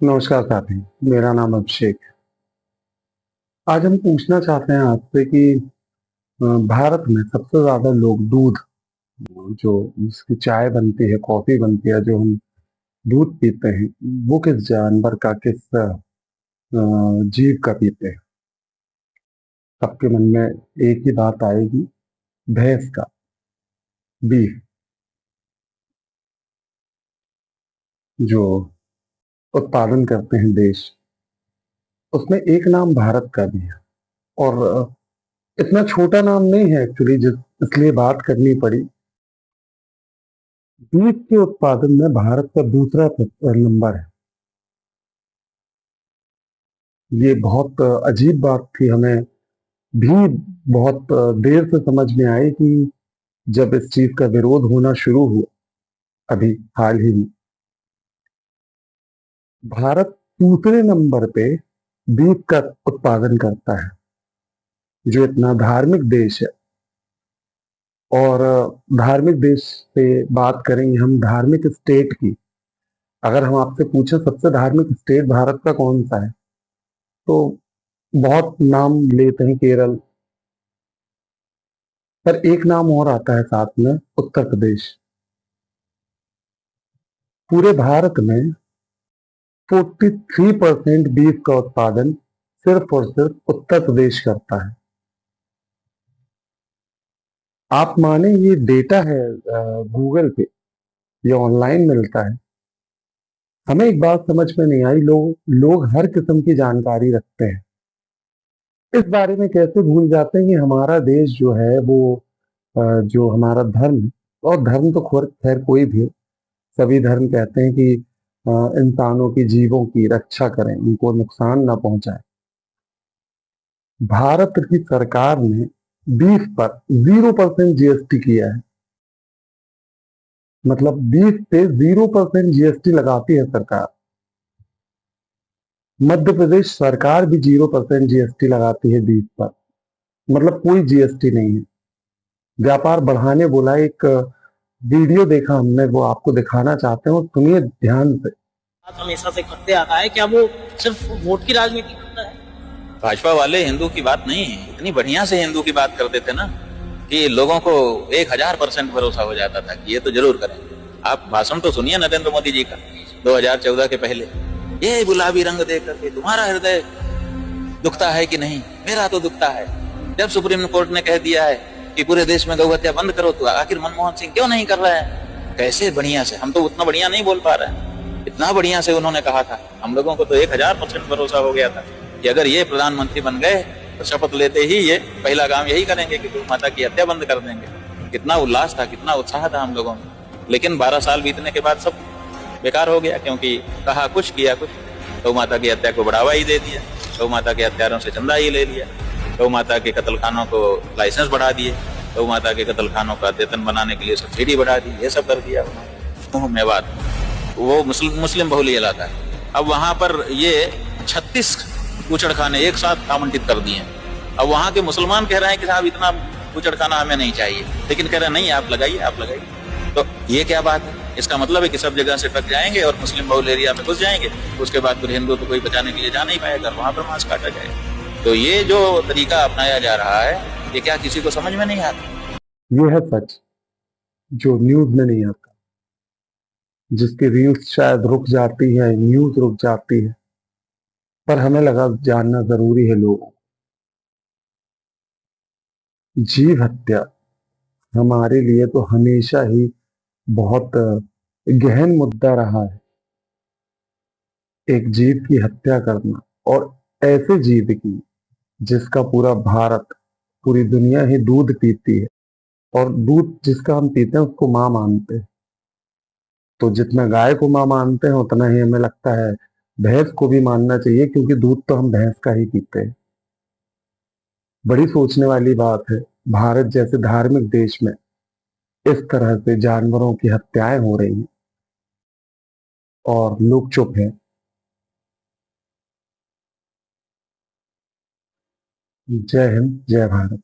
नमस्कार साथी। मेरा नाम अभिषेक है। आज हम पूछना चाहते हैं आपसे कि भारत में सबसे ज्यादा लोग दूध, जो जिसकी चाय बनती है, कॉफी बनती है, जो हम दूध पीते हैं, वो किस जानवर का, किस जीव का पीते हैं? सबके मन में एक ही बात आएगी, भैंस का, बीफ, जो उत्पादन करते हैं देश। उसमें एक नाम भारत का भी है। और इतना छोटा नाम नहीं है एक्चुअली, जिस इसलिए बात करनी पड़ी। बीफ के उत्पादन में भारत का दूसरा नंबर है। ये बहुत अजीब बात थी, हमें भी बहुत देर से समझ में आई कि जब इस चीज का विरोध होना शुरू हुआ, अभी हाल ही में। भारत दूसरे नंबर पे बीफ का उत्पादन करता है, जो इतना धार्मिक देश है। और धार्मिक देश से बात करेंगे हम, धार्मिक स्टेट की। अगर हम आपसे पूछे सबसे धार्मिक स्टेट भारत का कौन सा है, तो बहुत नाम लेते हैं, केरल। पर एक नाम और आता है साथ में, उत्तर प्रदेश। पूरे भारत में 43% बीफ का उत्पादन सिर्फ और सिर्फ उत्तर प्रदेश करता है। आप माने, ये डेटा है गूगल पे, ये ऑनलाइन मिलता है। हमें एक बात समझ में नहीं आई, लोग लोग हर किस्म की जानकारी रखते हैं, इस बारे में कैसे भूल जाते हैं कि हमारा देश जो है वो जो हमारा धर्म है, और धर्म तो खैर कोई भी हो, सभी धर्म कहते हैं कि इंसानों की, जीवों की रक्षा करें, उनको नुकसान ना पहुंचाए। भारत की सरकार ने बीफ पर 0% जीएसटी किया है। मतलब बीफ पे 0% जीएसटी लगाती है सरकार। मध्य प्रदेश सरकार भी 0% जीएसटी लगाती है बीफ पर। मतलब कोई जीएसटी नहीं है। व्यापार बढ़ाने बोला, एक वीडियो देखा हमने, वो आपको दिखाना चाहते हैं, और सुनिए ध्यान से। हमेशा से करते आता है, क्या वो सिर्फ वोट की राजनीति करता है? भाजपा वाले हिंदू की बात नहीं, इतनी बढ़िया से हिंदू की बात करते थे ना कि लोगों को 1000% भरोसा हो जाता था कि ये तो जरूर करें। आप भाषण तो सुनिए नरेंद्र मोदी जी का 2014 के पहले, ये गुलाबी रंग देख करके तुम्हारा हृदय दुखता है कि नहीं, मेरा तो दुखता है। जब सुप्रीम कोर्ट ने कह दिया है कि पूरे देश में गौ हत्या बंद करो, तो आखिर मनमोहन सिंह क्यों नहीं कर रहे हैं? कैसे बढ़िया से, हम तो उतना बढ़िया नहीं बोल पा रहे हैं, इतना बढ़िया से उन्होंने कहा था। हम लोगों को तो 1000% भरोसा हो गया था कि अगर ये प्रधानमंत्री बन गए तो शपथ लेते ही ये पहला काम यही करेंगे कि गौ माता की हत्या बंद कर देंगे। कितना उल्लास था, कितना उत्साह था हम लोगों में। लेकिन 12 साल बीतने के बाद सब बेकार हो गया, क्योंकि कहा कुछ किया कुछ। गौ माता की हत्या को बढ़ावा ही दे दिया, गौ माता के हत्यारों से चंदा ही ले लिया, गौ माता के कत्लखानों को लाइसेंस बढ़ा दिए, गौ माता के कत्लखानों का अद्यतन बनाने के लिए सब्सिडी बढ़ा दी, ये सब कर दिया उन्होंने। मेवात वो मुस्लिम बहुल इलाका है, अब वहां पर ये 36 कूचड़खाने एक साथ आवंटित कर दिए। अब वहां के मुसलमान कह रहे हैं कि साहब इतना कूचड़खाना हमें नहीं चाहिए, लेकिन कह रहे हैं नहीं, आप लगाइए आप लगाइए। तो ये क्या बात है? इसका मतलब है कि सब जगह से ट्रक जाएंगे और मुस्लिम बहुल एरिया में घुस जाएंगे, उसके बाद फिर हिंदू तो कोई बचाने के लिए जा नहीं पाएगा, वहां पर मांस काटा जाएगा। तो ये जो तरीका अपनाया जा रहा है, ये क्या किसी को समझ में नहीं आता? ये है सच, जो न्यूज में नहीं आता, जिसकी रील्स शायद रुक जाती है, न्यूज रुक जाती है, पर हमें लगा जानना जरूरी है लोगों को। जीव हत्या हमारे लिए तो हमेशा ही बहुत गहन मुद्दा रहा है। एक जीव की हत्या करना, और ऐसे जीव की जिसका पूरा भारत, पूरी दुनिया ही दूध पीती है, और दूध जिसका हम पीते हैं उसको माँ मानते हैं। तो जितना गाय को माँ मानते हैं, उतना ही हमें लगता है भैंस को भी मानना चाहिए, क्योंकि दूध तो हम भैंस का ही पीते हैं। बड़ी सोचने वाली बात है, भारत जैसे धार्मिक देश में इस तरह से जानवरों की हत्याएं हो रही हैं और लोग चुप हैं। जय हिंद, जय भारत।